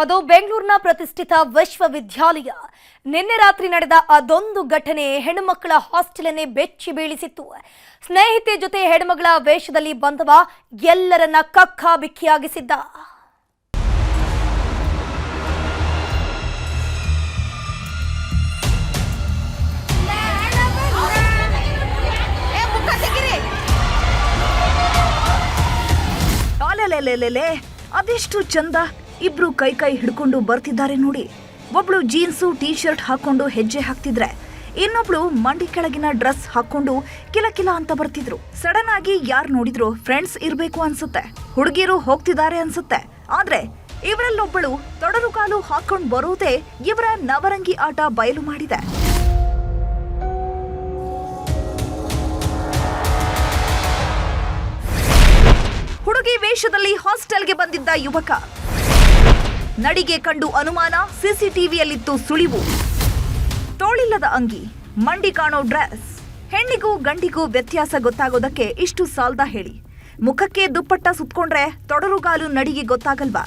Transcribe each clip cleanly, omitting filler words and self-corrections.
ಅದು ಬೆಂಗಳೂರಿನ ಪ್ರತಿಷ್ಠಿತ ವಿಶ್ವವಿದ್ಯಾಲಯ. ನಿನ್ನೆ ರಾತ್ರಿ ನಡೆದ ಅದೊಂದು ಘಟನೆ ಹೆಣ್ಣುಮಕ್ಕಳ ಹಾಸ್ಟೆಲನ್ನೇ ಬೆಚ್ಚಿ ಬೀಳಿಸಿತ್ತು. ಸ್ನೇಹಿತೆ ಜೊತೆ ಹೆಣ್ಣುಮಗಳ ವೇಷದಲ್ಲಿ ಬಂದವ ಎಲ್ಲರನ್ನ ಕಕ್ಕಾಬಿಕ್ಕಿಯಾಗಿಸಿದ್ದ. ಅದೆಷ್ಟು ಚಂದ, ಇಬ್ರು ಕೈ ಕೈ ಹಿಡ್ಕೊಂಡು ಬರ್ತಿದ್ದಾರೆ ನೋಡಿ. ಒಬ್ಳು ಜೀನ್ಸು ಟೀ ಶರ್ಟ್ ಹಾಕೊಂಡು ಹೆಜ್ಜೆ ಹಾಕ್ತಿದ್ರೆ ಇನ್ನೊಬ್ಳು ಮಂಡಿ ಕೆಳಗಿನ ಡ್ರೆಸ್ ಹಾಕೊಂಡು ಕಿಲಕಿಲ ಅಂತ ಬರ್ತಿದ್ರು. ಸಡನ್ ಆಗಿ ಯಾರು ನೋಡಿದ್ರು ಫ್ರೆಂಡ್ಸ್ ಇರ್ಬೇಕು ಅನ್ಸುತ್ತೆ, ಹುಡುಗಿರು ಹೋಗ್ತಿದ್ದಾರೆ ಅನ್ಸುತ್ತೆ. ಆದ್ರೆ ಇವರಲ್ಲೊಬ್ಬಳು ತೊಡರು ಕಾಲು ಹಾಕೊಂಡು ಬರೋದೇ ಇವರ ನವರಂಗಿ ಆಟ ಬಯಲು ಮಾಡಿದೆ. ಹುಡುಗಿ ವೇಷದಲ್ಲಿ ಹಾಸ್ಟೆಲ್ಗೆ ಬಂದಿದ್ದ ಯುವಕ. ನಡಿಗೆ ಕಂಡು ಅನುಮಾನ, ಸಿಸಿಟಿವಿಯಲ್ಲಿತ್ತು ಸುಳಿವು. ತೋಳಿಲ್ಲದ ಅಂಗಿ, ಮಂಡಿ ಕಾಣೋ ಡ್ರೆಸ್. ಹೆಣ್ಣಿಗೂ ಗಂಡಿಗೂ ವ್ಯತ್ಯಾಸ ಗೊತ್ತಾಗೋದಕ್ಕೆ ಇಷ್ಟು ಸಾಲ್ದ ಹೇಳಿ. ಮುಖಕ್ಕೆ ದುಪ್ಪಟ್ಟ ಸುತ್ಕೊಂಡ್ರೆ ತೊಡರುಗಾಲು ನಡಿಗೆ ಗೊತ್ತಾಗಲ್ವಾ?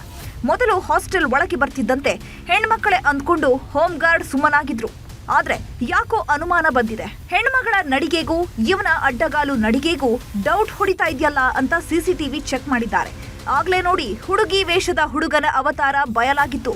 ಮೊದಲು ಹಾಸ್ಟೆಲ್ ಒಳಗೆ ಬರ್ತಿದ್ದಂತೆ ಹೆಣ್ಮಕ್ಕಳೇ ಅಂದ್ಕೊಂಡು ಹೋಮ್ ಗಾರ್ಡ್ ಸುಮ್ಮನಾಗಿದ್ರು. ಆದ್ರೆ ಯಾಕೋ ಅನುಮಾನ ಬಂದಿದೆ. ಹೆಣ್ಮಗಳ ನಡಿಗೆಗೂ ಇವನ ಅಡ್ಡಗಾಲು ನಡಿಗೆಗೂ ಡೌಟ್ ಹೊಡಿತಾ ಇದೆಯಲ್ಲ ಅಂತ ಸಿಸಿಟಿವಿ ಚೆಕ್ ಮಾಡಿದ್ದಾರೆ. ಆಗ್ಲೇ ನೋಡಿ ಹುಡುಗಿ ವೇಷದ ಹುಡುಗನ ಅವತಾರ ಬಯಲಾಗಿತ್ತು.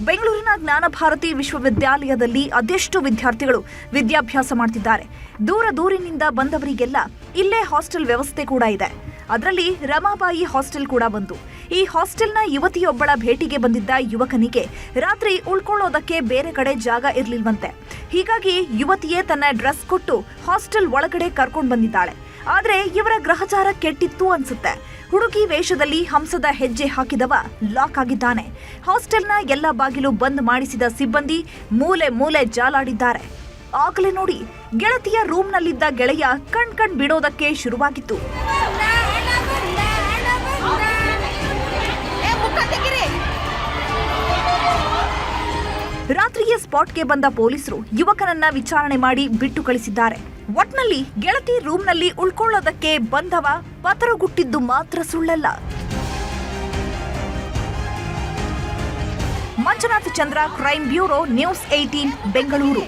ಬೆಂಗಳೂರಿನ ಜ್ಞಾನಭಾರತಿ ವಿಶ್ವವಿದ್ಯಾಲಯದಲ್ಲಿ ಅದೆಷ್ಟು ವಿದ್ಯಾರ್ಥಿಗಳು ವಿದ್ಯಾಭ್ಯಾಸ ಮಾಡ್ತಿದ್ದಾರೆ. ದೂರದೂರಿನಿಂದ ಬಂದವರಿಗೆಲ್ಲ ಇಲ್ಲೇ ಹಾಸ್ಟೆಲ್ ವ್ಯವಸ್ಥೆ ಕೂಡ ಇದೆ. ಅದರಲ್ಲಿ ರಮಾಬಾಯಿ ಹಾಸ್ಟೆಲ್ ಕೂಡ ಬಂತು. ಈ ಹಾಸ್ಟೆಲ್ನ ಯುವತಿಯೊಬ್ಬಳ ಭೇಟಿಗೆ ಬಂದಿದ್ದ ಯುವಕನಿಗೆ ರಾತ್ರಿ ಉಳ್ಕೊಳ್ಳೋದಕ್ಕೆ ಬೇರೆ ಕಡೆ ಜಾಗ ಇರ್ಲಿಲ್ವಂತೆ. ಹೀಗಾಗಿ ಯುವತಿಯೇ ತನ್ನ ಡ್ರೆಸ್ ಕೊಟ್ಟು ಹಾಸ್ಟೆಲ್ ಒಳಗಡೆ ಕರ್ಕೊಂಡು ಬಂದಿದ್ದಾಳೆ. ಆದ್ರೆ ಇವರ ಗ್ರಹಚಾರ ಕೆಟ್ಟಿತ್ತು ಅನ್ಸುತ್ತೆ. ಹುಡುಗಿ ವೇಷದಲ್ಲಿ ಹಂಸದ ಹೆಜ್ಜೆ ಹಾಕಿದವ ಲಾಕ್ ಆಗಿದ್ದಾನೆ. ಹಾಸ್ಟೆಲ್ನ ಎಲ್ಲ ಬಾಗಿಲು ಬಂದ್ ಮಾಡಿಸಿದ ಸಿಬ್ಬಂದಿ ಮೂಲೆ ಮೂಲೆ ಜಾಲಾಡಿದ್ದಾರೆ. ಆಗಲೇ ನೋಡಿ ಗೆಳತಿಯ ರೂಮ್ನಲ್ಲಿದ್ದ ಗೆಳೆಯ ಕಣ್ ಬಿಡೋದಕ್ಕೆ ಶುರುವಾಗಿತ್ತು. ರಾತ್ರಿಯೇ ಸ್ಪಾಟ್ಗೆ ಬಂದ ಪೊಲೀಸರು ಯುವಕನನ್ನ ವಿಚಾರಣೆ ಮಾಡಿ ಬಿಟ್ಟು ಕಳಿಸಿದ್ದಾರೆ. ಒಟ್ನಲ್ಲಿ ಗೆಳತಿ ರೂಮ್ನಲ್ಲಿ ಉಳ್ಕೊಳ್ಳೋದಕ್ಕೆ ಬಂದವ ಪತರಗುಟ್ಟಿದ್ದು ಮಾತ್ರ ಸುಳ್ಳಲ್ಲ. Manjunath Chandra, crime bureau, news 18 Bengaluru.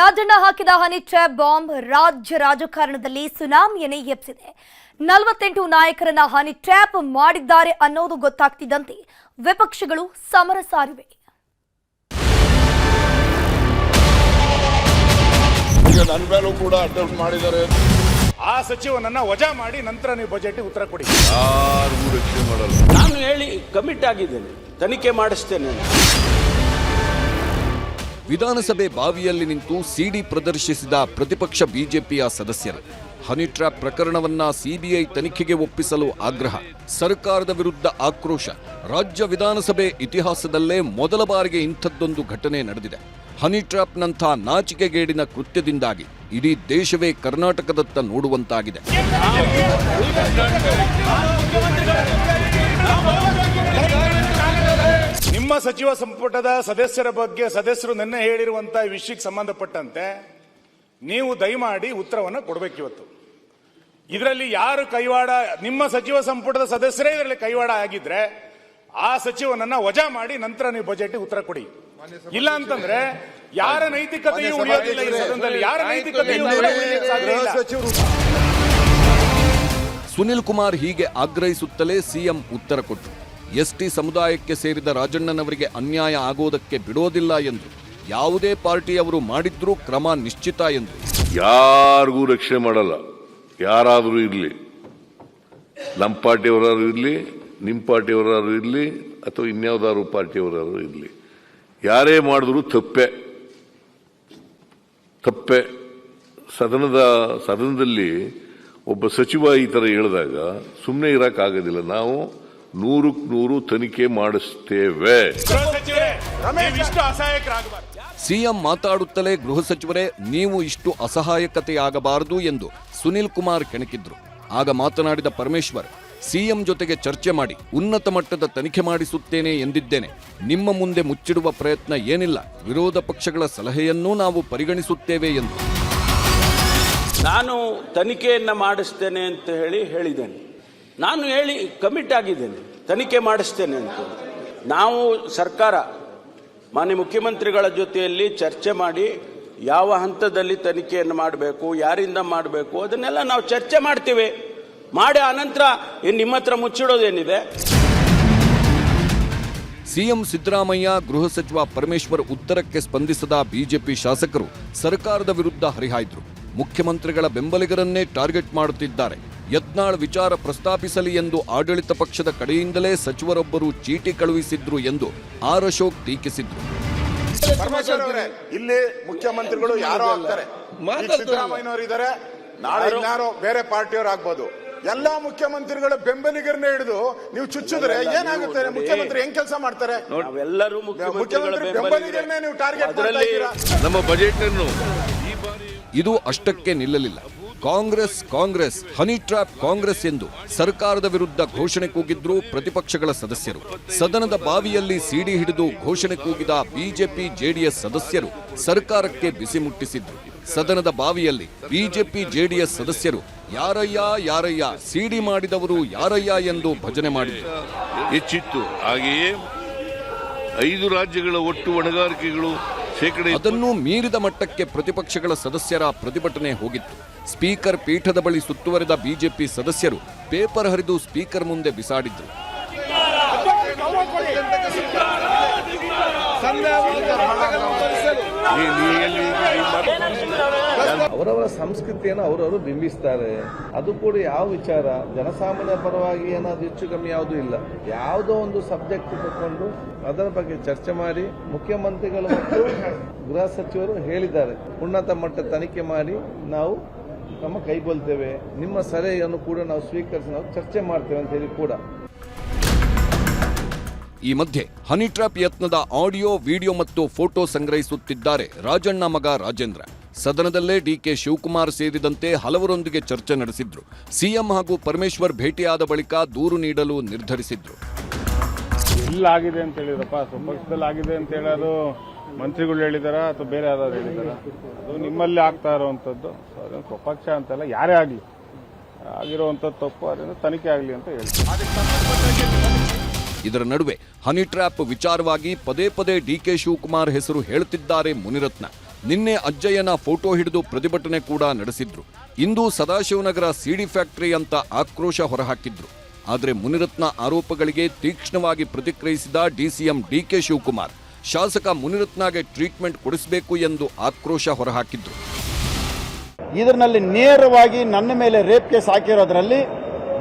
Rajanna ಹಾಕಿದ ಹನಿ ಟ್ರ್ಯಾಪ್ ಬಾಂಬ್ ರಾಜ್ಯ ರಾಜಕಾರಣದಲ್ಲಿ ಸುನಾಮಿಯನ್ನೇ ಎಬ್ಬಿಸಿದೆ. 48 ನಾಯಕರನ್ನ ಹನಿ ಟ್ರ್ಯಾಪ್ ಮಾಡಿದ್ದಾರೆ ಅನ್ನೋದು ಗೊತ್ತಾಗ್ತಿದ್ದಂತೆ ವಿಪಕ್ಷಗಳು ಸಮರ ಸಾರಿವೆ. ನನ್ನ ಮೇಲೂ ಕೂಡ ಅಟೆಂಪ್ಟ್ ಮಾಡಿದ್ದಾರೆ. ಆ ಸಚಿವನನ್ನ ವಜಾ ಮಾಡಿ ನಂತರ ನೀವು ಬಜೆಟ್ ಉತ್ತರ ಕೊಡಿ. ಯಾರು ರಕ್ಷಣೆ ಮಾಡಲ್ಲ. ನಾನು ಹೇಳಿ ಕಮಿಟ್ ಆಗಿದ್ದೇನೆ, ತನಿಖೆ ಮಾಡಿಸ್ತೇನೆ. ವಿಧಾನಸಭೆ ಬಾವಿಯಲ್ಲಿ ನಿಂತು ಸಿಡಿ ಪ್ರದರ್ಶಿಸಿದ ಪ್ರತಿಪಕ್ಷ ಬಿಜೆಪಿಯ ಸದಸ್ಯರು. ಹನಿ ಟ್ರ್ಯಾಪ್ ಪ್ರಕರಣವನ್ನ ಸಿಬಿಐ ತನಿಖೆಗೆ ಒಪ್ಪಿಸಲು ಆಗ್ರಹ. ಸರ್ಕಾರದ ವಿರುದ್ಧ ಆಕ್ರೋಶ. ರಾಜ್ಯ ವಿಧಾನಸಭೆ ಇತಿಹಾಸದಲ್ಲೇ ಮೊದಲ ಬಾರಿಗೆ ಇಂಥದ್ದೊಂದು ಘಟನೆ ನಡೆದಿದೆ. ಹನಿ ಟ್ರ್ಯಾಪ್ನಂಥ ನಾಚಿಕೆಗೇಡಿನ ಕೃತ್ಯದಿಂದಾಗಿ ಇಡೀ ದೇಶವೇ ಕರ್ನಾಟಕದತ್ತ ನೋಡುವಂತಾಗಿದೆ. ನಿಮ್ಮ ಸಚಿವ ಸಂಪುಟದ ಸದಸ್ಯರ ಬಗ್ಗೆ ಸದಸ್ಯರು ನಿನ್ನೆ ಹೇಳಿರುವಂತಹ ವಿಷಯಕ್ಕೆ ಸಂಬಂಧಪಟ್ಟಂತೆ ನೀವು ದಯಮಾಡಿ ಉತ್ತರವನ್ನು ಕೊಡಬೇಕು. ಇವತ್ತು ಇದರಲ್ಲಿ ಯಾರು ಕೈವಾಡ, ನಿಮ್ಮ ಸಚಿವ ಸಂಪುಟದ ಸದಸ್ಯರೇ ಇದರಲ್ಲಿ ಕೈವಾಡ ಆಗಿದ್ರೆ ಆ ಸಚಿವನನ್ನ ವಜಾ ಮಾಡಿ ನಂತರ ನೀವು ಬಜೆಟ್ ಉತ್ತರ ಕೊಡಿ. ಇಲ್ಲ ಅಂತಂದ್ರೆ ಯಾರ ನೈತಿಕತೆಯೂ ಉಳಿಯೋದಿಲ್ಲ ಈ ಸದನದಲ್ಲಿ. ಯಾರ ನೈತಿಕತೆಯೂ ಸುನಿಲ್ ಕುಮಾರ್ ಹೀಗೆ ಆಗ್ರಹಿಸುತ್ತಲೇ ಸಿಎಂ ಉತ್ತರ ಕೊಟ್ಟರು. ಎಸ್ಟಿ ಸಮುದಾಯಕ್ಕೆ ಸೇರಿದ ರಾಜಣ್ಣನವರಿಗೆ ಅನ್ಯಾಯ ಆಗೋದಕ್ಕೆ ಬಿಡೋದಿಲ್ಲ ಎಂದು. ಯಾವುದೇ ಪಾರ್ಟಿಯವರು ಮಾಡಿದ್ರೂ ಕ್ರಮ ನಿಶ್ಚಿತ ಎಂದು. ಯಾರಿಗೂ ರಕ್ಷಣೆ ಮಾಡಲ್ಲ. ಯಾರಾದರೂ ಇರಲಿ, ನಮ್ಮ ಪಾರ್ಟಿಯವರಾದ್ರು ಇರಲಿ, ನಿಮ್ಮ ಪಾರ್ಟಿಯವರಾದ್ರು ಇರಲಿ, ಅಥವಾ ಇನ್ಯಾವುದಾದ್ರು ಪಾರ್ಟಿಯವರಾದ್ರು ಇರಲಿ, ಯಾರೇ ಮಾಡಿದ್ರು ತಪ್ಪೆ. ಸದನದಲ್ಲಿ ಒಬ್ಬ ಸಚಿವ ಈ ಥರ ಹೇಳಿದಾಗ ಸುಮ್ಮನೆ ಇರೋಕ್ಕಾಗೋದಿಲ್ಲ. ನಾವು 100% ತನಿಖೆ ಮಾಡಿಸ್ತೇವೆ. ಸಿಎಂ ಮಾತಾಡುತ್ತಲೇ ಗೃಹ ಸಚಿವರೇ, ನೀವು ಇಷ್ಟು ಅಸಹಾಯಕತೆಯಾಗಬಾರದು ಎಂದು ಸುನಿಲ್ ಕುಮಾರ್ ಕೆಣಕಿದ್ರು. ಆಗ ಮಾತನಾಡಿದ ಪರಮೇಶ್ವರ್, ಸಿಎಂ ಜೊತೆಗೆ ಚರ್ಚೆ ಮಾಡಿ ಉನ್ನತ ಮಟ್ಟದ ತನಿಖೆ ಮಾಡಿಸುತ್ತೇನೆ ಎಂದಿದ್ದೇನೆ. ನಿಮ್ಮ ಮುಂದೆ ಮುಚ್ಚಿಡುವ ಪ್ರಯತ್ನ ಏನಿಲ್ಲ. ವಿರೋಧ ಪಕ್ಷಗಳ ಸಲಹೆಯನ್ನೂ ನಾವು ಪರಿಗಣಿಸುತ್ತೇವೆ ಎಂದು. ನಾನು ತನಿಖೆಯನ್ನು ಮಾಡಿಸ್ತೇನೆ ಅಂತ ಹೇಳಿದ್ದೇನೆ. ನಾನು ಕಮಿಟ್ ಆಗಿದ್ದೇನೆ, ತನಿಖೆ ಮಾಡಿಸ್ತೇನೆ ಅಂತ. ನಾವು ಸರ್ಕಾರ ಮಾನ್ಯ ಮುಖ್ಯಮಂತ್ರಿಗಳ ಜೊತೆಯಲ್ಲಿ ಚರ್ಚೆ ಮಾಡಿ ಯಾವ ಹಂತದಲ್ಲಿ ತನಿಖೆಯನ್ನು ಮಾಡಬೇಕು, ಯಾರಿಂದ ಮಾಡಬೇಕು, ಅದನ್ನೆಲ್ಲ ನಾವು ಚರ್ಚೆ ಮಾಡ್ತೀವಿ. ಮಾಡಿ ಆನಂತರ ನಿಮ್ಮ ಹತ್ರ ಮುಚ್ಚಿಡೋದೇನಿದೆ. ಸಿಎಂ ಸಿದ್ದರಾಮಯ್ಯ, ಗೃಹ ಸಚಿವ ಪರಮೇಶ್ವರ್ ಉತ್ತರಕ್ಕೆ ಸ್ಪಂದಿಸದ ಬಿಜೆಪಿ ಶಾಸಕರು ಸರ್ಕಾರದ ವಿರುದ್ಧ ಹರಿಹಾಯ್ದರು. ಮುಖ್ಯಮಂತ್ರಿಗಳ ಬೆಂಬಲಿಗರನ್ನೇ ಟಾರ್ಗೆಟ್ ಮಾಡುತ್ತಿದ್ದಾರೆ. ಯತ್ನಾಳ್ ವಿಚಾರ ಪ್ರಸ್ತಾಪಿಸಲಿ ಎಂದು ಆಡಳಿತ ಪಕ್ಷದ ಕಡೆಯಿಂದಲೇ ಸಚಿವರೊಬ್ಬರು ಚೀಟಿ ಕಳುಹಿಸಿದ್ರು ಎಂದು ಆರ್ ಅಶೋಕ್ ಟೀಕಿಸಿದ್ರು. ಪರಮೇಶ್ವರ್ ಅವರೇ, ಇಲ್ಲಿ ಮುಖ್ಯಮಂತ್ರಿಗಳು ಯಾರೋ ಆಗ್ತಾರೆ, ಸಿದ್ದರಾಮಯ್ಯನವರು ಇದ್ದಾರೆ, ನಾಳೆ ಇನ್ಯಾರೋ ಬೇರೆ ಪಾರ್ಟಿಯವರು ಆಗ್ಬೋದು. ಎಲ್ಲಾ ಮುಖ್ಯಮಂತ್ರಿಗಳ ಬೆಂಬಲಿಗರನ್ನ ಹಿಡಿದು ನೀವು ಚುಚ್ಚಿದ್ರೆ ಏನಾಗುತ್ತೆ? ಮುಖ್ಯಮಂತ್ರಿ ಹೆಂಗ್ ಕೆಲಸ ಮಾಡ್ತಾರೆ? ನಾವೆಲ್ಲರೂ ಮುಖ್ಯಮಂತ್ರಿ ಬೆಂಬಲಿಗರನ್ನೇ ನೀವು ಟಾರ್ಗೆಟ್ ಮಾಡ್ತಾ ಇದ್ದೀರಾ. ನಮ್ಮ ಬಜೆಟ್ ಇದು ಅಷ್ಟಕ್ಕೆ ನಿಲ್ಲಲಿಲ್ಲ. ಕಾಂಗ್ರೆಸ್ ಹನಿ ಟ್ರ್ಯಾಪ್ ಕಾಂಗ್ರೆಸ್ ಎಂದು ಸರ್ಕಾರದ ವಿರುದ್ಧ ಘೋಷಣೆ ಕೂಗಿದ್ರು ಪ್ರತಿಪಕ್ಷಗಳ ಸದಸ್ಯರು. ಸದನದ ಬಾವಿಯಲ್ಲಿ ಸಿಡಿ ಹಿಡಿದು ಘೋಷಣೆ ಕೂಗಿದ ಬಿಜೆಪಿ ಜೆಡಿಎಸ್ ಸದಸ್ಯರು ಸರ್ಕಾರಕ್ಕೆ ಬಿಸಿ ಮುಟ್ಟಿಸಿದ್ರು. ಸದನದ ಬಾವಿಯಲ್ಲಿ ಬಿಜೆಪಿ ಜೆಡಿಎಸ್ ಸದಸ್ಯರು ಯಾರಯ್ಯ ಸಿಡಿ ಮಾಡಿದವರು ಯಾರಯ್ಯ ಎಂದು ಭಜನೆ ಮಾಡಿದರು. ಹೆಚ್ಚಿತ್ತು. ಹಾಗೆಯೇ 5 ರಾಜ್ಯಗಳ ಒಟ್ಟು ಹೊಣೆಗಾರಿಕೆಗಳು ಅದನ್ನು ಮೀರಿದ ಮಟ್ಟಕ್ಕೆ ಪ್ರತಿಪಕ್ಷಗಳ ಸದಸ್ಯರ ಪ್ರತಿಭಟನೆ ಹೋಗಿತ್ತು. ಸ್ಪೀಕರ್ ಪೀಠದ ಬಳಿ ಸುತ್ತುವರೆದ ಬಿಜೆಪಿ ಸದಸ್ಯರು ಪೇಪರ್ ಹರಿದು ಸ್ಪೀಕರ್ ಮುಂದೆ ಬಿಸಾಡಿದ್ರು. ಅವರವರ ಸಂಸ್ಕೃತಿಯನ್ನು ಅವರವರು ಬಿಂಬಿಸ್ತಾರೆ. ಅದು ಕೂಡ ಯಾವ ವಿಚಾರ ಜನಸಾಮಾನ್ಯ ಪರವಾಗಿ ಏನಾದ್ರು ಹೆಚ್ಚು ಕಮ್ಮಿ ಯಾವುದೂ ಇಲ್ಲ. ಯಾವುದೋ ಒಂದು ಸಬ್ಜೆಕ್ಟ್ ತಗೊಂಡು ಅದರ ಬಗ್ಗೆ ಚರ್ಚೆ ಮಾಡಿ ಮುಖ್ಯಮಂತ್ರಿಗಳು ಮತ್ತು ಗೃಹ ಸಚಿವರು ಹೇಳಿದ್ದಾರೆ, ಉನ್ನತ ಮಟ್ಟ ತನಿಖೆ ಮಾಡಿ ನಾವು ನಮ್ಮ ಕೈಗೊಳ್ತೇವೆ, ನಿಮ್ಮ ಸಲಹೆಯನ್ನು ಕೂಡ ನಾವು ಸ್ವೀಕರಿಸಿ ನಾವು ಚರ್ಚೆ ಮಾಡ್ತೇವೆ ಅಂತ ಹೇಳಿ ಕೂಡ. ಈ ಮಧ್ಯೆ ಹನಿ ಟ್ರ್ಯಾಪ್ ಯತ್ನದ ಆಡಿಯೋ, ವಿಡಿಯೋ ಮತ್ತು ಫೋಟೋ ಸಂಗ್ರಹಿಸುತ್ತಿದ್ದಾರೆ ರಾಜಣ್ಣ ಮಗ ರಾಜೇಂದ್ರ. ಸದನದಲ್ಲೇ ಡಿಕೆ ಶಿವಕುಮಾರ್ ಸೇರಿದಂತೆ ಹಲವರೊಂದಿಗೆ ಚರ್ಚೆ ನಡೆಸಿದ್ರು. ಸಿಎಂ ಹಾಗೂ ಪರಮೇಶ್ವರ್ ಭೇಟಿಯಾದ ಬಳಿಕ ದೂರು ನೀಡಲು ನಿರ್ಧರಿಸಿದ್ರು. ಇಲ್ಲಾಗಿದೆ ಅಂತ ಹೇಳಿದ್ರಪ್ಪ, ಸ್ವಪಕ್ಷದಲ್ಲಿ ಆಗಿದೆ ಅಂತ ಹೇಳೋದು ಮಂತ್ರಿಗಳು ಹೇಳಿದಾರ ಅಥವಾ ಬೇರೆ ಯಾರು ಹೇಳಿದಾರ? ಅದು ನಿಮ್ಮಲ್ಲಿ ಆಗ್ತಾ ಇರುವಂತದ್ದು. ಅದೇನು ಸ್ವಪಕ್ಷ ಅಂತಲ್ಲ, ಯಾರೇ ಆಗಲಿ ಆಗಿರುವಂತದ್ದು ತಪ್ಪು, ಅದನ್ನು ತನಿಖೆ ಆಗಲಿ ಅಂತ ಹೇಳ್ತಾರೆ. ಇದರ ನಡುವೆ ಹನಿ ಟ್ರ್ಯಾಪ್ ವಿಚಾರವಾಗಿ ಪದೇ ಪದೇ ಡಿಕೆ ಶಿವಕುಮಾರ್ ಹೆಸರು ಹೇಳುತ್ತಿದ್ದಾರೆ ಮುನಿರತ್ನ. ನಿನ್ನೆ ಅಜ್ಜಯ್ಯನ ಫೋಟೋ ಹಿಡಿದು ಪ್ರತಿಭಟನೆ ಕೂಡ ನಡೆಸಿದ್ರು. ಇಂದು ಸದಾಶಿವನಗರ ಸಿಡಿ ಫ್ಯಾಕ್ಟರಿ ಅಂತ ಆಕ್ರೋಶ ಹೊರಹಾಕಿದ್ರು. ಆದರೆ ಮುನಿರತ್ನ ಆರೋಪಗಳಿಗೆ ತೀಕ್ಷ್ಣವಾಗಿ ಪ್ರತಿಕ್ರಿಯಿಸಿದ ಡಿಸಿಎಂ ಡಿಕೆ ಶಿವಕುಮಾರ್ ಶಾಸಕ ಮುನಿರತ್ನಗೆ ಟ್ರೀಟ್ಮೆಂಟ್ ಕೊಡಿಸಬೇಕು ಎಂದು ಆಕ್ರೋಶ ಹೊರಹಾಕಿದ್ರು. ಇದರಲ್ಲಿ ನೇರವಾಗಿ ನನ್ನ ಮೇಲೆ ರೇಪ್ ಕೇಸ್ ಹಾಕಿರೋದ್ರಲ್ಲಿ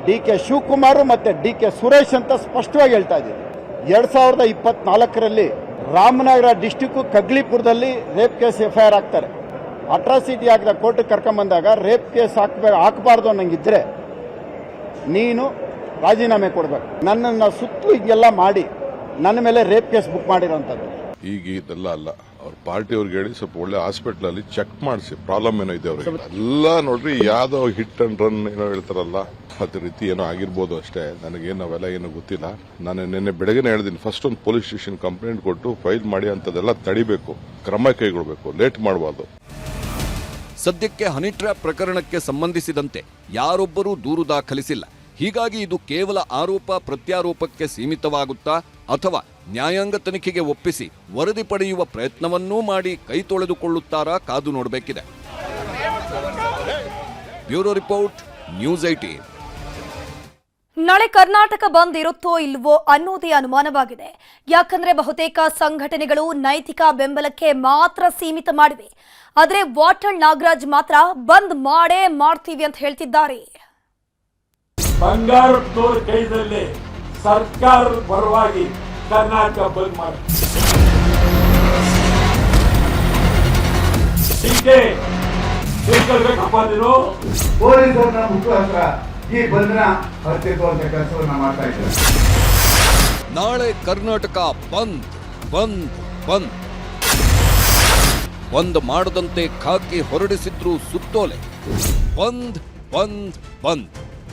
ಡಿಕೆ ಶಿವಕುಮಾರ್ ಮತ್ತೆ ಡಿಕೆ ಸುರೇಶ್ ಅಂತ ಸ್ಪಷ್ಟವಾಗಿ ಹೇಳ್ತಾ ಇದ್ದೀವಿ. 2024ರಲ್ಲಿ ರಾಮನಗರ ಡಿಸ್ಟಿಕ್ ಕಗ್ಲಿಪುರದಲ್ಲಿ ರೇಪ್ ಕೇಸ್ ಎಫ್ಐಆರ್ ಹಾಕ್ತಾರೆ. ಅಟ್ರಾಸಿಟಿ ಹಾಕಿದ ಕೋರ್ಟ್ ಕರ್ಕೊಂಬಂದಾಗ ರೇಪ್ ಕೇಸ್ ಹಾಕಬಾರ್ದು ಅನ್ನಂಗಿದ್ರೆ ನೀನು ರಾಜೀನಾಮೆ ಕೊಡಬೇಕು. ನನ್ನನ್ನು ಸುತ್ತಲೂ ಇದೆಲ್ಲ ಮಾಡಿ ನನ್ನ ಮೇಲೆ ರೇಪ್ ಕೇಸ್ ಬುಕ್ ಮಾಡಿರೋಂಥದ್ದು. ಈಗ ಇದೆಲ್ಲ ಅಲ್ಲ, ಅವ್ರ ಪಾರ್ಟಿ ಅವ್ರಿಗೆ ಹೇಳಿ ಸ್ವಲ್ಪ ಒಳ್ಳೆ ಹಾಸ್ಪಿಟಲ್ ಅಲ್ಲಿ ಚೆಕ್ ಮಾಡಿಸಿ ಪ್ರಾಬ್ಲಮ್ ಏನೋ ಇದೆ ಅವ್ರಿಗೆ. ಎಲ್ಲ ನೋಡ್ರಿ, ಯಾವ್ದೋ ಹಿಟ್ ಅಂಡ್ ರನ್ ಏನೋ ಹೇಳ್ತಾರಲ್ಲ, ಅದೇ ರೀತಿ ಏನೋ ಆಗಿರ್ಬೋದು ಅಷ್ಟೇ. ನನಗೇನು ಅವೆಲ್ಲ ಏನೋ ಗೊತ್ತಿಲ್ಲ. ನಾನು ನಿನ್ನೆ ಬೆಳಗ್ಗೆ ಹೇಳಿದ್ದೀನಿ, ಫಸ್ಟ್ ಒಂದು ಪೊಲೀಸ್ ಸ್ಟೇಷನ್ ಕಂಪ್ಲೇಂಟ್ ಕೊಟ್ಟು ಫೈಲ್ ಮಾಡಿ ಅಂತದೆಲ್ಲ ತಡಿಬೇಕು, ಕ್ರಮ ಕೈಗೊಳ್ಳಬೇಕು, ಲೇಟ್ ಮಾಡಬಾರ್ದು. ಸದ್ಯಕ್ಕೆ ಹನಿ ಟ್ರ್ಯಾಪ್ ಪ್ರಕರಣಕ್ಕೆ ಸಂಬಂಧಿಸಿದಂತೆ ಯಾರೊಬ್ಬರೂ ದೂರು ದಾಖಲಿಸಿಲ್ಲ. ಹೀಗಾಗಿ ಇದು ಕೇವಲ ಆರೋಪ ಪ್ರತ್ಯಾರೋಪಕ್ಕೆ ಸೀಮಿತವಾಗುತ್ತಾ ಅಥವಾ ನ್ಯಾಯಾಂಗ ತನಿಖೆಗೆ ಒಪ್ಪಿಸಿ ವರದಿ ಪಡೆಯುವ ಪ್ರಯತ್ನವನ್ನೂ ಮಾಡಿ ಕೈ ತೊಳೆದುಕೊಳ್ಳುತ್ತಾರಾ ಕಾದು ನೋಡಬೇಕಿದೆ. Bureau report, news 18. ನಾಳೆ ಕರ್ನಾಟಕ ಬಂದ್ ಇರುತ್ತೋ ಇಲ್ವೋ ಅನ್ನೋದೇ ಅನುಮಾನವಾಗಿದೆ. ಯಾಕಂದ್ರೆ ಬಹುತೇಕ ಸಂಘಟನೆಗಳು ನೈತಿಕ ಬೆಂಬಲಕ್ಕೆ ಮಾತ್ರ ಸೀಮಿತ ಮಾಡಿವೆ. ಆದರೆ ವಾಟಾಳ್ ನಾಗರಾಜ್ ಮಾತ್ರ ಬಂದ್ ಮಾಡೇ ಮಾಡ್ತೀವಿ ಅಂತ ಹೇಳ್ತಿದ್ದಾರೆ. ಬಂಗಾರಪ್ಪನವರ ಕೈದಲ್ಲಿ ಸರ್ಕಾರದ ಪರವಾಗಿ ಕರ್ನಾಟಕ ಬಂದ್ ಮಾಡಿ ಪೊಲೀಸರ ಮುಖಾಂತರ ಈ ಬಂಧನ ಹತ್ತಿಕ್ಕುವಂತ ಕೆಲಸವನ್ನ ಮಾಡ್ತಾ ಇದ್ದಾರೆ. ನಾಳೆ ಕರ್ನಾಟಕ ಬಂದ್ ಬಂದ್ ಬಂದ್ ಬಂದ್ ಮಾಡದಂತೆ ಖಾಕಿ ಹೊರಡಿಸಿದ್ರು ಸುತ್ತೋಲೆ. ಬಂದ್ ಬಂದ್ ಬಂದ್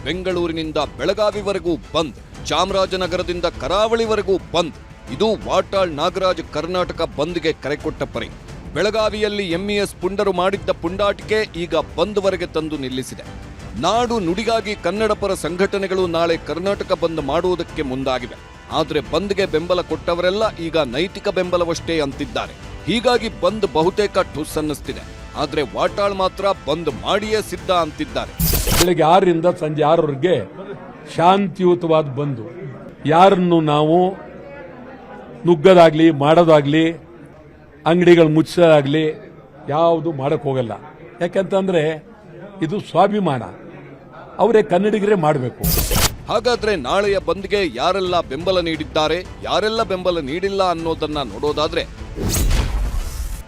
ಬೆಂಗಳೂರಿನಿಂದ ಬೆಳಗಾವಿವರೆಗೂ ಬಂದ್, ಚಾಮರಾಜನಗರದಿಂದ ಕರಾವಳಿವರೆಗೂ ಬಂದ್. ಇದು ವಾಟಾಳ್ ನಾಗರಾಜ್ ಕರ್ನಾಟಕ ಬಂದ್ಗೆ ಕರೆಕೊಟ್ಟ ಪರಿ. ಬೆಳಗಾವಿಯಲ್ಲಿ ಎಂಇಎಸ್ ಪುಂಡರು ಮಾಡಿದ್ದ ಪುಂಡಾಟಿಕೆ ಈಗ ಬಂದ್ವರೆಗೆ ತಂದು ನಿಲ್ಲಿಸಿದೆ. ನಾಡು ನುಡಿಗಾಗಿ ಕನ್ನಡ ಪರ ಸಂಘಟನೆಗಳು ನಾಳೆ ಕರ್ನಾಟಕ ಬಂದ್ ಮಾಡುವುದಕ್ಕೆ ಮುಂದಾಗಿವೆ. ಆದರೆ ಬಂದ್ಗೆ ಬೆಂಬಲ ಕೊಟ್ಟವರೆಲ್ಲ ಈಗ ನೈತಿಕ ಬೆಂಬಲವಷ್ಟೇ ಅಂತಿದ್ದಾರೆ. ಹೀಗಾಗಿ ಬಂದ್ ಬಹುತೇಕ ಠುಸ್ ಅನ್ನಿಸ್ತಿದೆ. ಆದರೆ ವಾಟಾಳ್ ಮಾತ್ರ ಬಂದ್ ಮಾಡಿಯೇ ಸಿದ್ಧ ಅಂತಿದ್ದಾರೆ. ಬೆಳಗ್ಗೆ 6ರಿಂದ ಸಂಜೆ 6ರವರೆಗೆ ಶಾಂತಿಯುತವಾದ ಬಂದು, ಯಾರನ್ನು ನಾವು ನುಗ್ಗದಾಗ್ಲಿ ಮಾಡೋದಾಗ್ಲಿ ಅಂಗಡಿಗಳು ಮುಚ್ಚೋದಾಗ್ಲಿ ಯಾವುದು ಮಾಡಕ್ ಹೋಗಲ್ಲ. ಯಾಕಂತಂದ್ರೆ ಇದು ಸ್ವಾಭಿಮಾನ, ಅವರೇ ಕನ್ನಡಿಗರೇ ಮಾಡಬೇಕು. ಹಾಗಾದ್ರೆ ನಾಳೆಯ ಬಂದ್ಗೆ ಯಾರೆಲ್ಲ ಬೆಂಬಲ ನೀಡಿದ್ದಾರೆ, ಯಾರೆಲ್ಲ ಬೆಂಬಲ ನೀಡಿಲ್ಲ ಅನ್ನೋದನ್ನ ನೋಡೋದಾದ್ರೆ,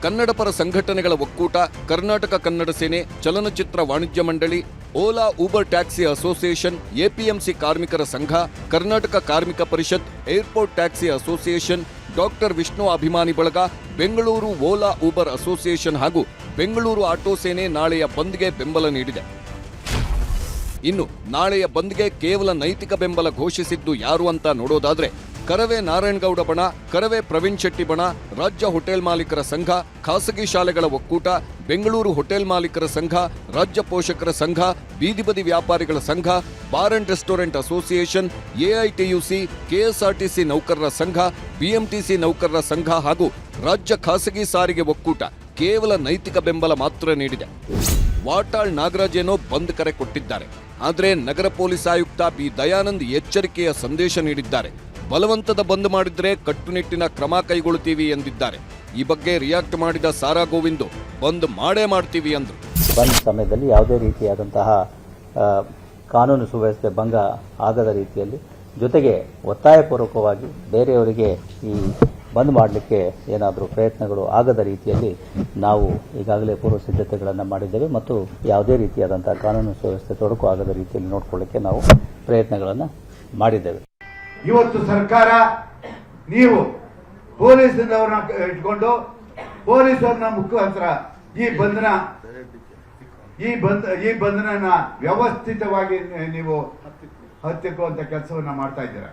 ಕನ್ನಡ ಪರ ಸಂಘಟನೆಗಳ ಒಕ್ಕೂಟ, ಕರ್ನಾಟಕ ಕನ್ನಡ ಸೇನೆ, ಚಲನಚಿತ್ರ ವಾಣಿಜ್ಯ ಮಂಡಳಿ, Ola Uber taxi association, APMC ಕಾರ್ಮಿಕರ ಸಂಘ, ಕರ್ನಾಟಕ ಕಾರ್ಮಿಕ ಪರಿಷತ್, airport taxi association, doctor Vishnu ಅಭಿಮಾನಿ ಬಳಗ, ಬೆಂಗಳೂರು ಓಲಾ ಊಬರ್ ಅಸೋಸಿಯೇಷನ್ ಹಾಗೂ ಬೆಂಗಳೂರು ಆಟೋ ಸೇನೆ ನಾಳೆಯ ಬಂದ್ಗೆ ಬೆಂಬಲ ನೀಡಿದೆ. ಇನ್ನು ನಾಳೆಯ ಬಂದ್ಗೆ ಕೇವಲ ನೈತಿಕ ಬೆಂಬಲ ಘೋಷಿಸಿದ್ದು ಯಾರು ಅಂತ ನೋಡೋದಾದ್ರೆ, ಕರವೇ ನಾರಾಯಣಗೌಡ ಬಣ, ಕರವೇ ಪ್ರವೀಣ್ ಶೆಟ್ಟಿ ಬಣ, ರಾಜ್ಯ ಹೋಟೆಲ್ ಮಾಲೀಕರ ಸಂಘ, ಖಾಸಗಿ ಶಾಲೆಗಳ ಒಕ್ಕೂಟ, ಬೆಂಗಳೂರು ಹೋಟೆಲ್ ಮಾಲೀಕರ ಸಂಘ, ರಾಜ್ಯ ಪೋಷಕರ ಸಂಘ, ಬೀದಿ ಬದಿ ವ್ಯಾಪಾರಿಗಳ ಸಂಘ, bar and restaurant association, AITUC, KSRTC ನೌಕರರ ಸಂಘ, ಬಿಎಂಟಿಸಿ ನೌಕರರ ಸಂಘ ಹಾಗೂ ರಾಜ್ಯ ಖಾಸಗಿ ಸಾರಿಗೆ ಒಕ್ಕೂಟ ಕೇವಲ ನೈತಿಕ ಬೆಂಬಲ ಮಾತ್ರ ನೀಡಿದೆ. ವಾಟಾಳ್ ನಾಗರಾಜ್ ಏನೋ ಬಂದ್ ಕರೆ ಕೊಟ್ಟಿದ್ದಾರೆ. ಆದರೆ ನಗರ ಪೊಲೀಸ್ ಆಯುಕ್ತ ಬಿ ದಯಾನಂದ್ ಎಚ್ಚರಿಕೆಯ ಸಂದೇಶ ನೀಡಿದ್ದಾರೆ. ಬಲವಂತದ ಬಂದ್ ಮಾಡಿದ್ರೆ ಕಟ್ಟುನಿಟ್ಟಿನ ಕ್ರಮ ಕೈಗೊಳ್ಳುತ್ತೀವಿ ಎಂದಿದ್ದಾರೆ. ಈ ಬಗ್ಗೆ ರಿಯಾಕ್ಟ್ ಮಾಡಿದ ಸಾರಾ ಗೋವಿಂದು ಬಂದ್ ಮಾಡೇ ಮಾಡ್ತೀವಿ ಅಂದ್ರು. ಬಂದ್ ಸಮಯದಲ್ಲಿ ಯಾವುದೇ ರೀತಿಯಾದಂತಹ ಕಾನೂನು ಸುವ್ಯವಸ್ಥೆ ಭಂಗ ಆಗದ ರೀತಿಯಲ್ಲಿ, ಜೊತೆಗೆ ಒತ್ತಾಯಪೂರ್ವಕವಾಗಿ ಬೇರೆಯವರಿಗೆ ಈ ಬಂದ್ ಮಾಡಲಿಕ್ಕೆ ಏನಾದರೂ ಪ್ರಯತ್ನಗಳು ಆಗದ ರೀತಿಯಲ್ಲಿ ನಾವು ಈಗಾಗಲೇ ಪೂರ್ವ ಸಿದ್ಧತೆಗಳನ್ನು ಮಾಡಿದ್ದೇವೆ ಮತ್ತು ಯಾವುದೇ ರೀತಿಯಾದಂತಹ ಕಾನೂನು ಸುವ್ಯವಸ್ಥೆ ತೊಡಕು ಆಗದ ರೀತಿಯಲ್ಲಿ ನೋಡಿಕೊಳ್ಳಿಕ್ಕೆ ನಾವು ಪ್ರಯತ್ನಗಳನ್ನು ಮಾಡಿದ್ದೇವೆ. ಇವತ್ತು ಸರ್ಕಾರ ನೀವು ಪೊಲೀಸರನ್ನ ಇಟ್ಕೊಂಡು ಪೊಲೀಸರನ್ನ ಮುಖಾಂತರ ಈ ಬಂಧನ ವ್ಯವಸ್ಥಿತವಾಗಿ ನೀವು ಹತ್ತಿಕ್ಕುವಂತ ಕೆಲಸವನ್ನ ಮಾಡ್ತಾ ಇದ್ದೀರಾ.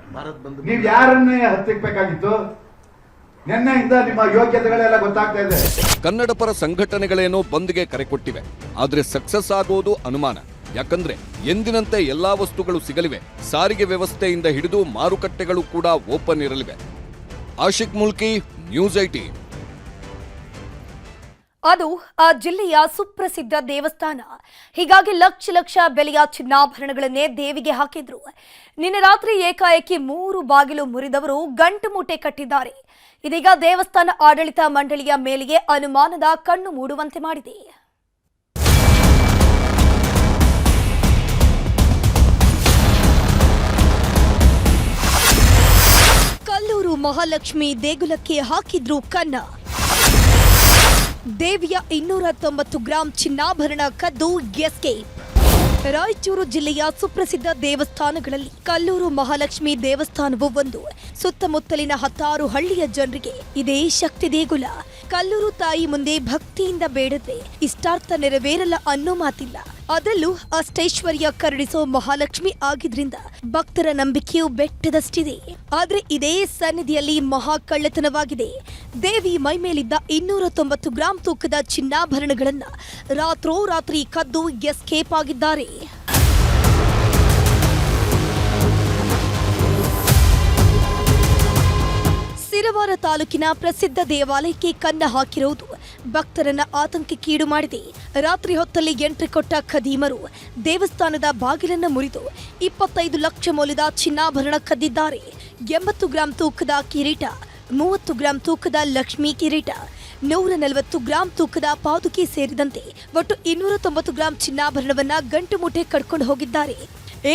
ನೀವು ಯಾರನ್ನೇ ಹತ್ತಿಕ್ಕಬೇಕಾಗಿತ್ತು? ನಿನ್ನೆಯಿಂದ ನಿಮ್ಮ ಯೋಗ್ಯತೆಗಳೆಲ್ಲ ಗೊತ್ತಾಗ್ತಾ ಇದೆ. ಕನ್ನಡ ಪರ ಸಂಘಟನೆಗಳೇನೋ ಬಂದ್ಗೆ ಕರೆ ಕೊಟ್ಟಿವೆ, ಆದ್ರೆ ಸಕ್ಸಸ್ ಆಗೋದು ಅನುಮಾನ. ಯಾಕಂದ್ರೆ ಎಂದಿನಂತೆ ಎಲ್ಲಾ ವಸ್ತುಗಳು ಸಿಗಲಿವೆ. ಸಾರಿಗೆ ವ್ಯವಸ್ಥೆಯಿಂದ ಹಿಡಿದು ಮಾರುಕಟ್ಟೆಗಳು ಕೂಡ ಓಪನ್ ಇರಲಿವೆ. ಆಶಿಕ್ ಮುಲ್ಕಿ, ನ್ಯೂಸ್ 18. ಅದು ಆ ಜಿಲ್ಲೆಯ ಸುಪ್ರಸಿದ್ಧ ದೇವಸ್ಥಾನ. ಹೀಗಾಗಿ ಲಕ್ಷ ಲಕ್ಷ ಬೆಲೆಯ ಚಿನ್ನಾಭರಣಗಳನ್ನೇ ದೇವಿಗೆ ಹಾಕಿದ್ರು. ನಿನ್ನೆ ರಾತ್ರಿ ಏಕಾಏಕಿ 3 ಬಾಗಿಲು ಮುರಿದವರು ಗಂಟು ಮೂಟೆ ಕಟ್ಟಿದ್ದಾರೆ. ಇದೀಗ ದೇವಸ್ಥಾನ ಆಡಳಿತ ಮಂಡಳಿಯ ಮೇಲೆಯೇ ಅನುಮಾನದ ಕಣ್ಣು ಮೂಡುವಂತೆ ಮಾಡಿದೆ. ಕಲ್ಲೂರು ಮಹಾಲಕ್ಷ್ಮಿ ದೇಗುಲಕ್ಕೆ ಹಾಕಿದ್ರು ಕನ್ನ. ದೇವಿಯ 290 ಗ್ರಾಂ ಚಿನ್ನಾಭರಣ ಕದ್ದು ಎಸ್ಕೇಪ್. ರಾಯಚೂರು ಜಿಲ್ಲೆಯ ಸುಪ್ರಸಿದ್ಧ ದೇವಸ್ಥಾನಗಳಲ್ಲಿ ಕಲ್ಲೂರು ಮಹಾಲಕ್ಷ್ಮಿ ದೇವಸ್ಥಾನವು ಒಂದು. ಸುತ್ತಮುತ್ತಲಿನ 10 ಹಳ್ಳಿಯ ಜನರಿಗೆ ಇದೇ ಶಕ್ತಿ ದೇಗುಲ. ಕಲ್ಲೂರು ತಾಯಿ ಮುಂದೆ ಭಕ್ತಿಯಿಂದ ಬೇಡದೆ ಇಷ್ಟಾರ್ಥ ನೆರವೇರಲ್ಲ ಅನ್ನೋ ಮಾತಿಲ್ಲ. ಅದರಲ್ಲೂ ಅಷ್ಟೈಶ್ವರ್ಯ ಕರುಣಿಸೋ ಮಹಾಲಕ್ಷ್ಮಿ ಆಗಿದ್ರಿಂದ ಭಕ್ತರ ನಂಬಿಕೆಯು ಬೆಟ್ಟದಷ್ಟಿದೆ. ಆದ್ರೆ ಇದೇ ಸನ್ನಿಧಿಯಲ್ಲಿ ಮಹಾ ಕಳ್ಳತನವಾಗಿದೆ. ದೇವಿ ಮೈಮೇಲಿದ್ದ 290 ಗ್ರಾಂ ತೂಕದ ಚಿನ್ನಾಭರಣಗಳನ್ನ ರಾತ್ರೋರಾತ್ರಿ ಕದ್ದು ಎಸ್ಕೇಪ್ ಆಗಿದ್ದಾರೆ. ಸಿರವಾರ ತಾಲೂಕಿನ ಪ್ರಸಿದ್ಧ ದೇವಾಲಯಕ್ಕೆ ಕನ್ನ ಹಾಕಿರುವುದು ಭಕ್ತರನ್ನ ಆತಂಕಕ್ಕೀಡು ಮಾಡಿದೆ. ರಾತ್ರಿ ಹೊತ್ತಲ್ಲಿ ಎಂಟ್ರಿ ಕೊಟ್ಟ ಖದೀಮರು ದೇವಸ್ಥಾನದ ಬಾಗಿಲನ್ನ ಮುರಿದು 25 ಲಕ್ಷ ಮೌಲ್ಯದ ಚಿನ್ನಾಭರಣ ಕದ್ದಿದ್ದಾರೆ. 80 ಗ್ರಾಂ ತೂಕದ ಕಿರೀಟ, 30 ಗ್ರಾಂ ತೂಕದ ಲಕ್ಷ್ಮೀ ಕಿರೀಟ, 140 ಗ್ರಾಂ ತೂಕದ ಪಾದುಕೆ ಸೇರಿದಂತೆ ಒಟ್ಟು 290 ಗ್ರಾಂ ಚಿನ್ನಾಭರಣವನ್ನ ಗಂಟು ಮೂಟೆ ಕಡ್ಕೊಂಡು ಹೋಗಿದ್ದಾರೆ.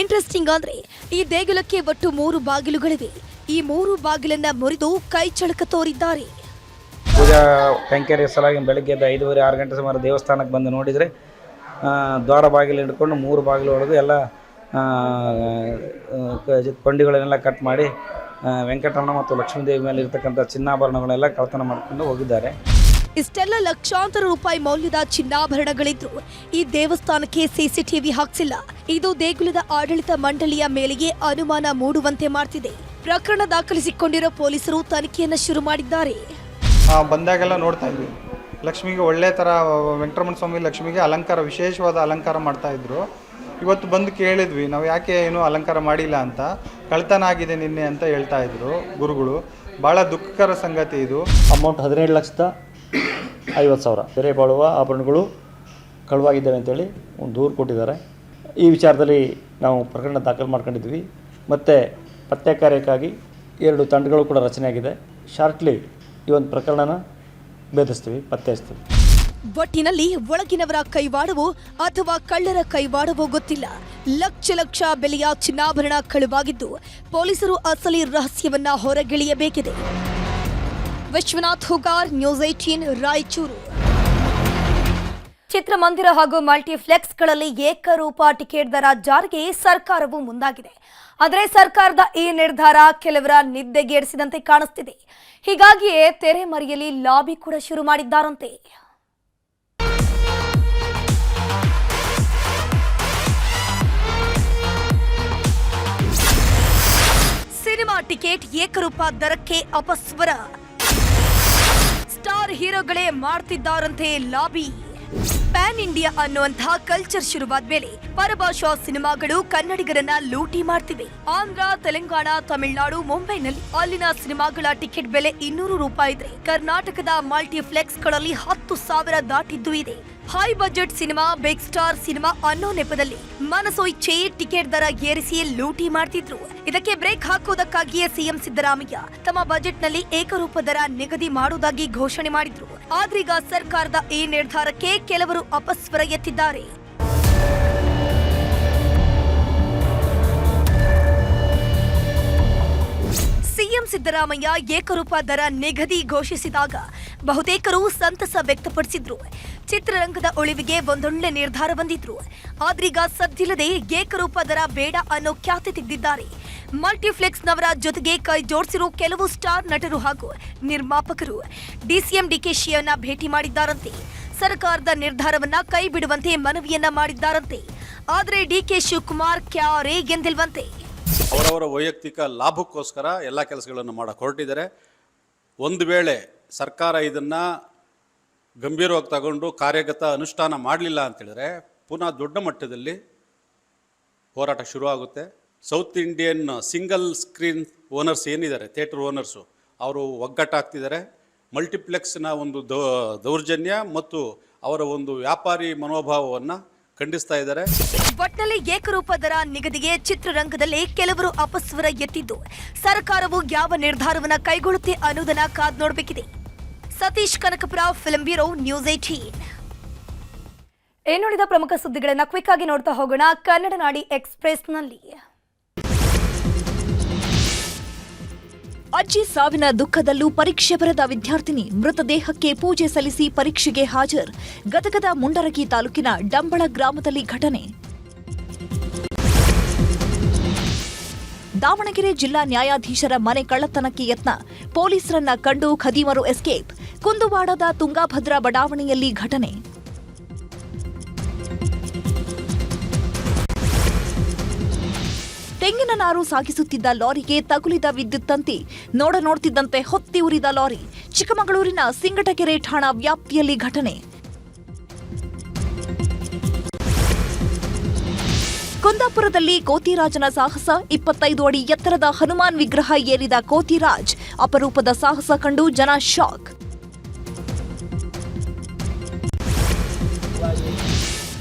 ಇಂಟ್ರೆಸ್ಟಿಂಗ್ ಅಂದ್ರೆ ಈ ದೇಗುಲಕ್ಕೆ ಒಟ್ಟು 3 ಬಾಗಿಲುಗಳಿವೆ. ಈ 3 ಬಾಗಿಲನ್ನ ಮುರಿದು ಕೈ ಚಳಕ ತೋರಿದ್ದಾರೆ. ಪೂಜಾ ಕೈಂಕರ್ಯ ಸಲಾಗಿ ಬೆಳಗ್ಗೆ 5:30-6 ಗಂಟೆ ಸುಮಾರು ದೇವಸ್ಥಾನಕ್ಕೆ ಬಂದು ನೋಡಿದರೆ ದ್ವಾರ ಬಾಗಿಲು ಹಿಡ್ಕೊಂಡು 3 ಬಾಗಿಲು ಹೊಡೆದು ಎಲ್ಲ ಕೊಂಡಿಗಳನ್ನೆಲ್ಲ ಕಟ್ ಮಾಡಿ ವೆಂಕಟರಮಣ ಮತ್ತು ಲಕ್ಷ್ಮೀದೇವಿ ಮೇಲೆ ಇರ್ತಕ್ಕಂಥ ಚಿನ್ನಾಭರಣಗಳೆಲ್ಲ ಕಳ್ಳತನ ಮಾಡಿಕೊಂಡು ಹೋಗಿದ್ದಾರೆ. ಇಷ್ಟೆಲ್ಲ ಲಕ್ಷಾಂತರ ರೂಪಾಯಿ ಮೌಲ್ಯದ ಚಿನ್ನಾಭರಣಗಳಿದ್ರು ಈ ದೇವಸ್ಥಾನಕ್ಕೆ ಸಿಸಿಟಿವಿ ಹಾಕ್ಸಿಲ್ಲ. ಇದು ದೇಗುಲದ ಆಡಳಿತ ಮಂಡಳಿಯ ಮೇಲೆಯೇ ಅನುಮಾನ ಮೂಡುವಂತೆ ಮಾಡ್ತಿದೆ. ಪ್ರಕರಣ ದಾಖಲಿಸಿಕೊಂಡಿರೋ ಪೊಲೀಸರು ತನಿಖೆಯನ್ನು ಶುರು ಮಾಡಿದ್ದಾರೆ. ಬಂದಾಗೆಲ್ಲ ನೋಡ್ತಾ ಇದ್ವಿ, ಲಕ್ಷ್ಮಿಗೆ ಒಳ್ಳೆ ಥರ ವೆಂಕಟರಮಣ ಸ್ವಾಮಿ ಲಕ್ಷ್ಮಿಗೆ ಅಲಂಕಾರ, ವಿಶೇಷವಾದ ಅಲಂಕಾರ ಮಾಡ್ತಾ ಇದ್ರು. ಇವತ್ತು ಬಂದು ಕೇಳಿದ್ವಿ, ನಾವು ಯಾಕೆ ಏನೂ ಅಲಂಕಾರ ಮಾಡಿಲ್ಲ ಅಂತ. ಕಳ್ತನ ಆಗಿದೆ ನಿನ್ನೆ ಅಂತ ಹೇಳ್ತಾ ಇದ್ರು ಗುರುಗಳು. ಭಾಳ ದುಃಖಕರ ಸಂಗತಿ ಇದು. ಅಮೌಂಟ್ 17,50,000 ಬೇರೆ ಬಾಳುವ ಆಭರಣಗಳು ಕಳುವಾಗಿದ್ದಾವೆ ಅಂತೇಳಿ ಒಂದು ದೂರು ಕೊಟ್ಟಿದ್ದಾರೆ. ಈ ವಿಚಾರದಲ್ಲಿ ನಾವು ಪ್ರಕರಣ ದಾಖಲು ಮಾಡ್ಕೊಂಡಿದ್ವಿ. ಮತ್ತು ಪತ್ತೆ ಕಾರ್ಯಕ್ಕಾಗಿ 2 ತಂಡಗಳು ಕೂಡ ರಚನೆಯಾಗಿದೆ. ಶಾರ್ಟ್ಲಿ ಈ ಒಂದು ಪ್ರಕರಣನ ಭೇದಿಸ್ತೀವಿ, ಪತ್ತೆ ಹಚ್ತೀವಿ. ಒಟ್ಟಿನಲ್ಲಿ ಒಳಗಿನವರ ಕೈವಾಡವೋ ಅಥವಾ ಕಳ್ಳರ ಕೈವಾಡವೋ ಗೊತ್ತಿಲ್ಲ. ಲಕ್ಷ ಬೆಲೆಯ ಚಿನ್ನಾಭರಣ ಕಳುವಾಗಿದ್ದು ಪೊಲೀಸರು ಅಸಲಿ ರಹಸ್ಯವನ್ನ ಹೊರಗೆಳೆಯಬೇಕಿದೆ. ವಿಶ್ವನಾಥ್ ಹುಗಾರ್, ನ್ಯೂಸ್ 18, ರಾಯಚೂರು. ಚಿತ್ರಮಂದಿರ ಹಾಗೂ ಮಲ್ಟಿಪ್ಲೆಕ್ಸ್ಗಳಲ್ಲಿ ಏಕರೂಪ ಟಿಕೆಟ್ ದರ ಜಾರಿಗೆ ಸರ್ಕಾರವು ಮುಂದಾಗಿದೆ. ಆದರೆ ಸರ್ಕಾರದ ಈ ನಿರ್ಧಾರ ಕೆಲವರ ನಿದ್ದೆಗೇಡಿಸಿದಂತೆ ಕಾಣಿಸ್ತಿದೆ. ಹೀಗಾಗಿಯೇ ತೆರೆಮರೆಯಲ್ಲಿ ಲಾಬಿ ಕೂಡ ಶುರು ಮಾಡಿದ್ದಾರಂತೆ. ಸಿನಿಮಾ ಟಿಕೆಟ್ ಏಕರೂಪ ದರಕ್ಕೆ ಅಪಸ್ವರ. ಸ್ಟಾರ್ ಹೀರೋಗಳೇ ಮಾಡ್ತಿದ್ದಾರಂತೆ ಲಾಬಿ. ಪ್ಯಾನ್ ಇಂಡಿಯಾ ಅನ್ನುವಂತಹ ಕಲ್ಚರ್ ಶುರುವಾದ ಮೇಲೆ ಪರಭಾಷಾ ಸಿನಿಮಾಗಳು ಕನ್ನಡಿಗರನ್ನ ಲೂಟಿ ಮಾಡ್ತಿವೆ. ಆಂಧ್ರ, ತೆಲಂಗಾಣ, ತಮಿಳುನಾಡು, ಮುಂಬೈನಲ್ಲಿ ಅಲ್ಲಿನ ಸಿನಿಮಾಗಳ ಟಿಕೆಟ್ ಬೆಲೆ 200 ರೂಪಾಯಿ ಇದ್ರೆ ಕರ್ನಾಟಕದ ಮಲ್ಟಿಪ್ಲೆಕ್ಸ್ಗಳಲ್ಲಿ 10,000 ದಾಟಿದ್ದು ಇದೆ. High budget cinema, big star cinema ಅನ್ನೋ ನೆಪದಲ್ಲಿ ಮನಸೋ ಇಚ್ಛೆ ಟಿಕೆಟ್ ದರ ಏರಿಸಿ ಲೂಟಿ ಮಾಡ್ತಿದ್ರು. ಇದಕ್ಕೆ ಬ್ರೇಕ್ ಹಾಕೋದಕ್ಕಾಗಿಯೇ ಸಿಎಂ ಸಿದ್ದರಾಮಯ್ಯ ತಮ್ಮ ಬಜೆಟ್ನಲ್ಲಿ ಏಕರೂಪ ದರ ನಿಗದಿ ಮಾಡುವುದಾಗಿ ಘೋಷಣೆ ಮಾಡಿದ್ರು. ಆದ್ರೀಗ ಸರ್ಕಾರದ ಈ ನಿರ್ಧಾರಕ್ಕೆ ಕೆಲವರು ಅಪಸ್ವರ ಎತ್ತಿದ್ದಾರೆ. ಸಿಎಂ ಸಿದ್ದರಾಮಯ್ಯ ಏಕರೂಪ ದರ ನಿಗದಿ ಘೋಷಿಸಿದಾಗ ಬಹುತೇಕರು ಸಂತಸ ವ್ಯಕ್ತಪಡಿಸಿದ್ರು. ಚಿತ್ರರಂಗದ ಉಳಿವಿಗೆ ಒಂದೊಳ್ಳೆ ನಿರ್ಧಾರ ಬಂದಿದ್ರು. ಆದ್ರೀಗ ಸದ್ದಿಲ್ಲದೆ ಏಕರೂಪ ದರ ಬೇಡ ಅನ್ನೋ ಖ್ಯಾತಿ ತೆಗೆದಿದ್ದಾರೆ. ಮಲ್ಟಿಪ್ಲೆಕ್ಸ್ನವರ ಜೊತೆಗೆ ಕೈ ಜೋಡಿಸಿರೋ ಕೆಲವು ಸ್ಟಾರ್ ನಟರು ಹಾಗೂ ನಿರ್ಮಾಪಕರು ಡಿಸಿಎಂ ಡಿಕೆಶಿಯನ್ನ ಭೇಟಿ ಮಾಡಿದ್ದಾರಂತೆ. ಸರ್ಕಾರದ ನಿರ್ಧಾರವನ್ನ ಕೈ ಬಿಡುವಂತೆ ಮನವಿಯನ್ನ ಮಾಡಿದ್ದಾರಂತೆ. ಆದರೆ ಡಿಕೆ ಶಿವಕುಮಾರ್ ಕ್ಯಾರೇ ಎಂದಿಲ್ವಂತೆ. ಅವರವರ ವೈಯಕ್ತಿಕ ಲಾಭಕ್ಕೋಸ್ಕರ ಎಲ್ಲ ಕೆಲಸಗಳನ್ನು ಮಾಡಕ್ಕೆ ಹೊರಟಿದ್ದಾರೆ. ಒಂದು ವೇಳೆ ಸರ್ಕಾರ ಇದನ್ನು ಗಂಭೀರವಾಗಿ ತಗೊಂಡು ಕಾರ್ಯಗತ ಅನುಷ್ಠಾನ ಮಾಡಲಿಲ್ಲ ಅಂತೇಳಿದ್ರೆ ಪುನಃ ದೊಡ್ಡ ಮಟ್ಟದಲ್ಲಿ ಹೋರಾಟ ಶುರುವಾಗುತ್ತೆ. South Indian single screen owners ಏನಿದ್ದಾರೆ, ಥಿಯೇಟರ್ ಓನರ್ಸು, ಅವರು ಒಗ್ಗಟ್ಟಾಗ್ತಿದ್ದಾರೆ. ಮಲ್ಟಿಪ್ಲೆಕ್ಸ್ನ ಒಂದು ದೌರ್ಜನ್ಯ ಮತ್ತು ಅವರ ಒಂದು ವ್ಯಾಪಾರಿ ಮನೋಭಾವವನ್ನು ಖಂಡಿಸ್ತಾ ಇದ್ದಾರೆ. ಒಟ್ನಲ್ಲಿ ಏಕರೂಪ ದರ ನಿಗದಿಗೆ ಚಿತ್ರರಂಗದಲ್ಲಿ ಕೆಲವರು ಅಪಸ್ವರ ಎತ್ತಿದ್ದು ಸರ್ಕಾರವು ಯಾವ ನಿರ್ಧಾರವನ್ನ ಕೈಗೊಳ್ಳುತ್ತೆ ಅನ್ನೋದನ್ನ ಕಾದ್ ನೋಡಬೇಕಿದೆ. Satish Kanakapura, film bureau, news 18. ನೋಡಿದ ಪ್ರಮುಖ ಸುದ್ದಿಗಳನ್ನ ಕ್ವಿಕ್ ಆಗಿ ನೋಡ್ತಾ ಹೋಗೋಣ. ಕನ್ನಡ ನಾಡಿ ಎಕ್ಸ್‌ಪ್ರೆಸ್‌ನಲ್ಲಿ ಅಜ್ಜಿ ಸಾವಿನ ದುಃಖದಲ್ಲೂ ಪರೀಕ್ಷೆ ಬರೆದ ವಿದ್ಯಾರ್ಥಿನಿ ಮೃತದೇಹಕ್ಕೆ ಪೂಜೆ ಸಲ್ಲಿಸಿ ಪರೀಕ್ಷೆಗೆ ಹಾಜರ್. ಗದಗದ ಮುಂಡರಗಿ ತಾಲೂಕಿನ ಡಂಬಳ ಗ್ರಾಮದಲ್ಲಿ ಘಟನೆ. ದಾವಣಗೆರೆ ಜಿಲ್ಲಾ ನ್ಯಾಯಾಧೀಶರ ಮನೆ ಕಳ್ಳತನಕ್ಕೆ ಯತ್ನ, ಪೊಲೀಸರನ್ನ ಕಂಡು ಖದೀಮರು ಎಸ್ಕೇಪ್. ಕುಂದುವಾಡದ ತುಂಗಾಭದ್ರಾ ಬಡಾವಣೆಯಲ್ಲಿ ಘಟನೆ. ತೆಂಗಿನ ನಾರು ಸಾಗಿಸುತ್ತಿದ್ದ ಲಾರಿಗೆ ತಗುಲಿದ ವಿದ್ಯುತ್ ತಂತಿ, ನೋಡ್ತಿದ್ದಂತೆ ಹೊತ್ತಿ ಉರಿದ ಲಾರಿ. ಚಿಕ್ಕಮಗಳೂರಿನ ಸಿಂಗಟಗೆರೆ ಠಾಣಾ ವ್ಯಾಪ್ತಿಯಲ್ಲಿ ಘಟನೆ. ಕುಂದಾಪುರದಲ್ಲಿ ಕೋತಿರಾಜನ ಸಾಹಸ, 25 ಅಡಿ ಎತ್ತರದ ಹನುಮಾನ್ ವಿಗ್ರಹ ಏರಿದ ಕೋತಿರಾಜ್. ಅಪರೂಪದ ಸಾಹಸ ಕಂಡು ಜನ ಶಾಕ್.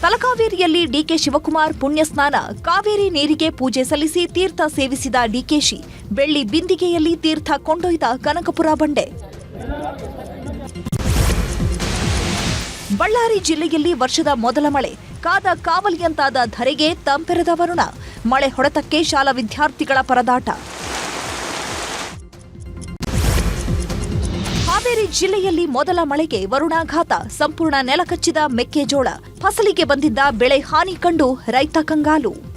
ತಲಕಾವೇರಿಯಲ್ಲಿ ಡಿಕೆ ಶಿವಕುಮಾರ್ ಪುಣ್ಯ ಸ್ನಾನ, ಕಾವೇರಿ ನೀರಿಗೆ ಪೂಜೆ ಸಲ್ಲಿಸಿ ತೀರ್ಥ ಸೇವಿಸಿದ ಡಿಕೆಶಿ. ಬೆಳ್ಳಿ ಬಿಂದಿಗೆಯಲ್ಲಿ ತೀರ್ಥ ಕೊಂಡೊಯ್ದ ಕನಕಪುರ ಬಂಡೆ. ಬಳ್ಳಾರಿ ಜಿಲ್ಲೆಯಲ್ಲಿ ವರ್ಷದ ಮೊದಲ ಮಳೆ, ಕಾದ ಕಾವಲಿಯಂತಾದ ಧರೆಗೆ ತಂಪೆರೆದ ವರುಣ. ಮಳೆ ಹೊಡೆತಕ್ಕೆ ಶಾಲಾ ವಿದ್ಯಾರ್ಥಿಗಳ ಪರದಾಟ. ಹಾವೇರಿ ಜಿಲ್ಲೆಯಲ್ಲಿ ಮೊದಲ ಮಳೆಗೆ ವರುಣಾಘಾತ, ಸಂಪೂರ್ಣ ನೆಲಕಚ್ಚಿದ ಮೆಕ್ಕೆಜೋಳ. ಫಸಲಿಗೆ ಬಂದಿದ್ದ ಬೆಳೆ ಹಾನಿ ಕಂಡು ರೈತ ಕಂಗಾಲು.